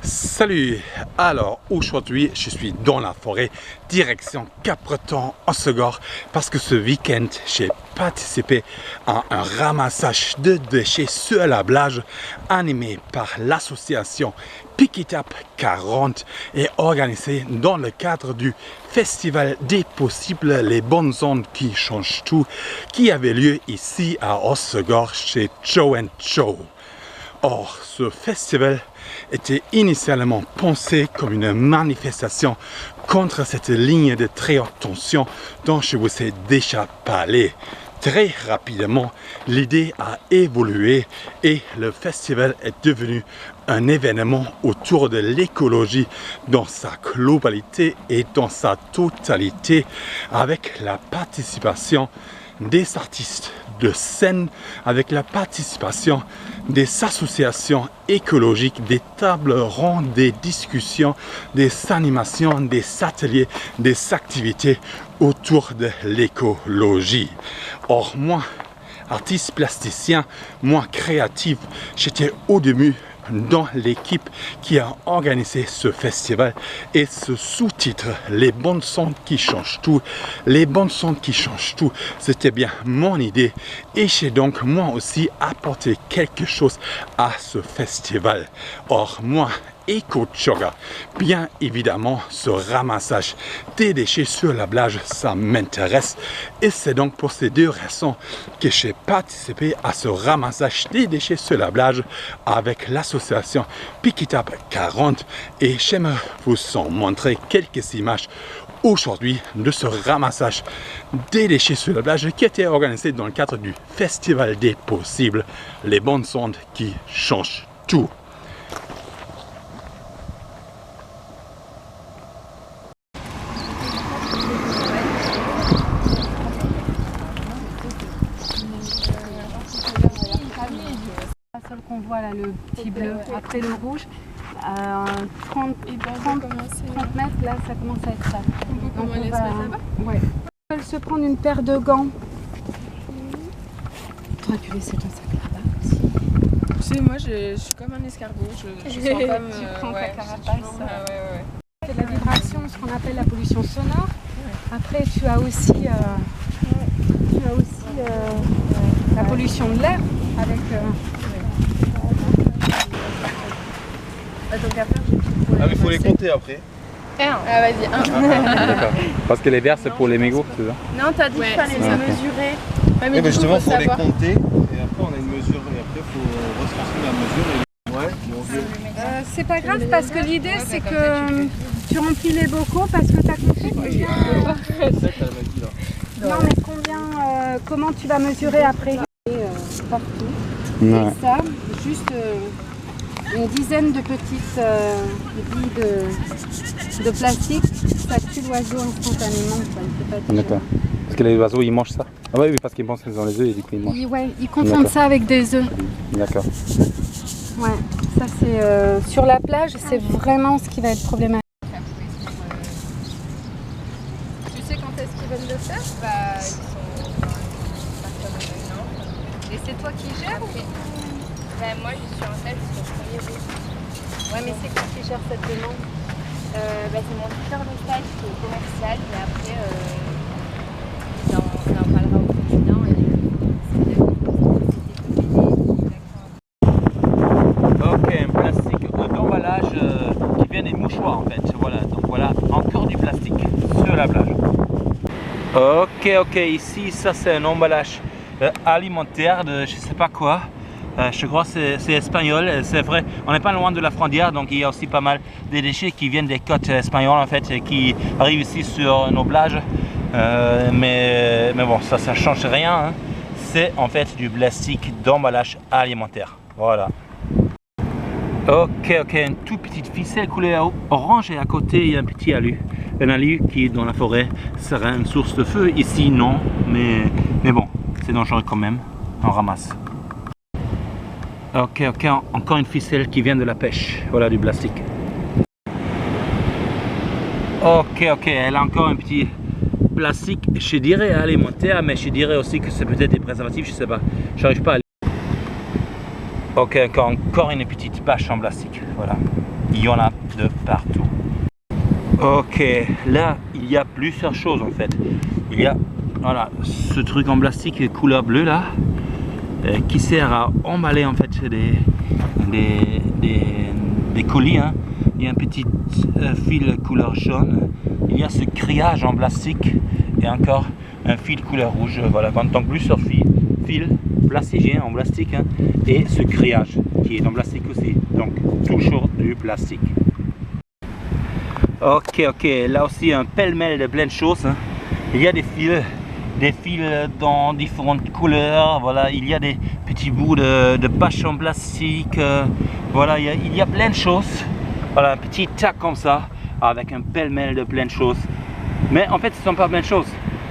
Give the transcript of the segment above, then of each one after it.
Salut! Alors aujourd'hui je suis dans la forêt, direction Cap-Breton en Segor, parce que ce week-end j'ai participé à un ramassage de déchets sur la plage animé par l'association Pick It Up 40 et organisé dans le cadre du Festival des Possibles, les bonnes ondes qui changent tout, qui avait lieu ici à Hossegor chez Joe & Joe. Or, ce festival était initialement pensé comme une manifestation contre cette ligne de très haute tension dont je vous ai déjà parlé. Très rapidement, l'idée a évolué et le festival est devenu un événement autour de l'écologie dans sa globalité et dans sa totalité, avec la participation des artistes de scène, avec la participation des associations écologiques, des tables rondes, des discussions, des animations, des ateliers, des activités autour de l'écologie. Or moi, artiste plasticien, moi créatif, j'étais au début dans l'équipe qui a organisé ce festival et ce sous-titre les bonnes sons qui changent tout, les bonnes sons qui changent tout, c'était bien mon idée et j'ai donc moi aussi apporté quelque chose à ce festival. Or moi, Eco-Jogger, bien évidemment ce ramassage des déchets sur la plage, ça m'intéresse et c'est donc pour ces deux raisons que j'ai participé à ce ramassage des déchets sur la plage avec l'association Pick It Up 40 et j'aimerais vous en montrer quelques images aujourd'hui de ce ramassage des déchets sur la plage qui a été organisé dans le cadre du Festival des Possibles, les bonnes ondes qui changent tout. Qu'on voit là, le petit bleu, après le rouge, 30 mètres, là ça commence à être ça. Donc on va, ouais. On va se prendre une paire de gants. Tu aurais pu laisser ton sac là-bas aussi. Tu sais, moi je suis comme un escargot, je sens comme... Tu prends ta carapace. C'est de la vibration, ce qu'on appelle la pollution sonore. Après tu as aussi, la pollution de l'air avec... Ah mais il faut les compter après. Ah vas-y, D'accord. Parce que les verres c'est pour les mégots, c'est ça? Non, t'as dit qu'il fallait les mesurer. Ouais, mais justement, il faut les savoir... compter et après on a une mesure et après il faut retranscrire la mesure. Ouais, bon Dieu. C'est pas grave parce que l'idée c'est que tu remplis les bocaux parce que tu as compris combien... Non mais combien, comment tu vas mesurer après partout. Ouais. Et ça, juste une dizaine de petites billes de plastique, ça tue l'oiseau instantanément. D'accord. Parce que les oiseaux ils mangent ça. Ah oui, parce qu'ils pensent qu'ils ont les œufs et du coup ils mangent. Ouais, ils confondent ça avec des œufs. D'accord. Ouais, ça c'est sur la plage, c'est vraiment ce qui va être problématique. Tu sais quand est-ce qu'ils veulent le faire? Bah, ils sont pas comme maintenant. Et c'est toi qui gères ou... Bah, moi je suis en tête jusqu'au 1er août. Ouais, mais c'est qui gère cette demande? Bah, c'est mon tuteur local qui est commercial, mais après on en parlera au président Ok, un plastique d'emballage qui vient des mouchoirs en fait. Voilà, donc voilà, encore du plastique sur la plage. Ok, ici ça c'est un emballage alimentaire de je sais pas quoi. Je crois que c'est espagnol, c'est vrai, on n'est pas loin de la frontière, donc il y a aussi pas mal de déchets qui viennent des côtes espagnoles en fait, et qui arrivent ici sur nos plages. Mais bon, ça change rien, hein. C'est en fait du plastique d'emballage alimentaire, voilà. Ok, une toute petite ficelle couleur orange et à côté il y a un petit alu. Un alu qui dans la forêt serait une source de feu, ici non, mais bon, c'est dangereux quand même, on ramasse. Ok, encore une ficelle qui vient de la pêche, voilà du plastique. Ok, elle a encore un petit plastique, je dirais alimentaire, mais je dirais aussi que c'est peut-être des préservatifs, je sais pas, j'arrive pas à... Ok, encore une petite bâche en plastique, voilà. il y en a de partout. Ok, là il y a plusieurs choses en fait. Il y a voilà, ce truc en plastique couleur bleue là, qui sert à emballer en fait des colis. Hein. Il y a un petit fil couleur jaune. Il y a ce grillage en plastique et encore un fil couleur rouge. Voilà, donc plusieurs fils plastifiés en plastique, hein, et ce grillage qui est en plastique aussi. Donc toujours du plastique. Ok, là aussi un pêle-mêle de plein de choses. Hein. Il y a des fils dans différentes couleurs. Voilà, il y a des petits bouts de bâche en plastique. Voilà, il y a plein de choses. Voilà, un petit tac comme ça, avec un pêle-mêle de plein de choses. Mais en fait, ce ne sont pas plein de choses.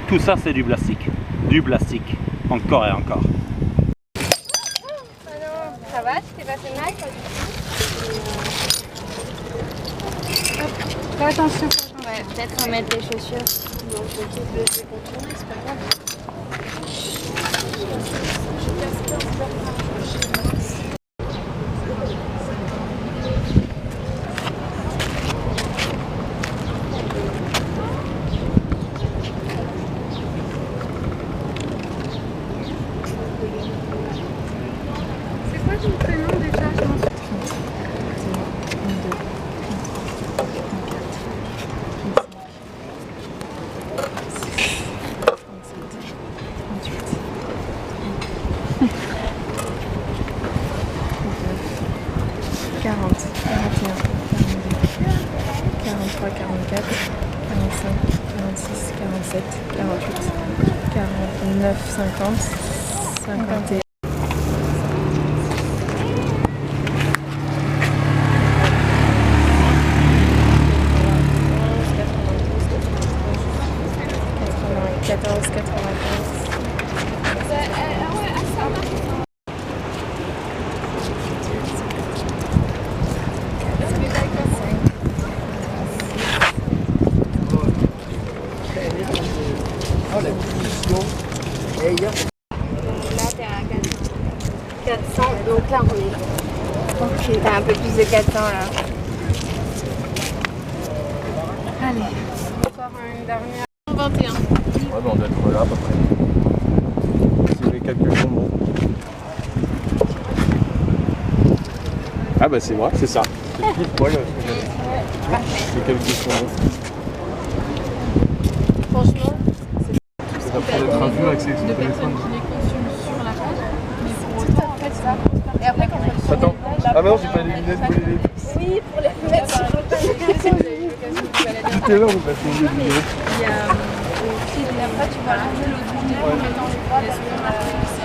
Tout ça, c'est du plastique. Du plastique. Encore et encore. Ah non, ça va, tu t'es pas fait mal quand Fais attention. Ouais, peut-être remettre les chaussures. Non, je vais contourner, c'est pas grave. C'est quoi ton prénom déjà? Je m'en souviens. 40, 41, 42, 43, 44, 45, 46, 47, 48, 49, 50, 51. Là, t'es à 400. Donc là, on est. Ok, t'as un peu plus de 400 là. Allez, encore une dernière. 21. Ouais, on doit être là à peu près. Si les calculs sont bons. Ah bah c'est vrai, c'est ça. C'est pile poil. Les calculs sont bons. Franchement, C'est après d'être un vieux avec ses téléphones. et après, quand on Attends. Ah bah non, j'ai pas les lunettes pour les lunettes. oui, pour les mettre sur le Tout à l'heure, on passe les lunettes. Et après, tu vas ranger l'autre lumière en mettant les droits.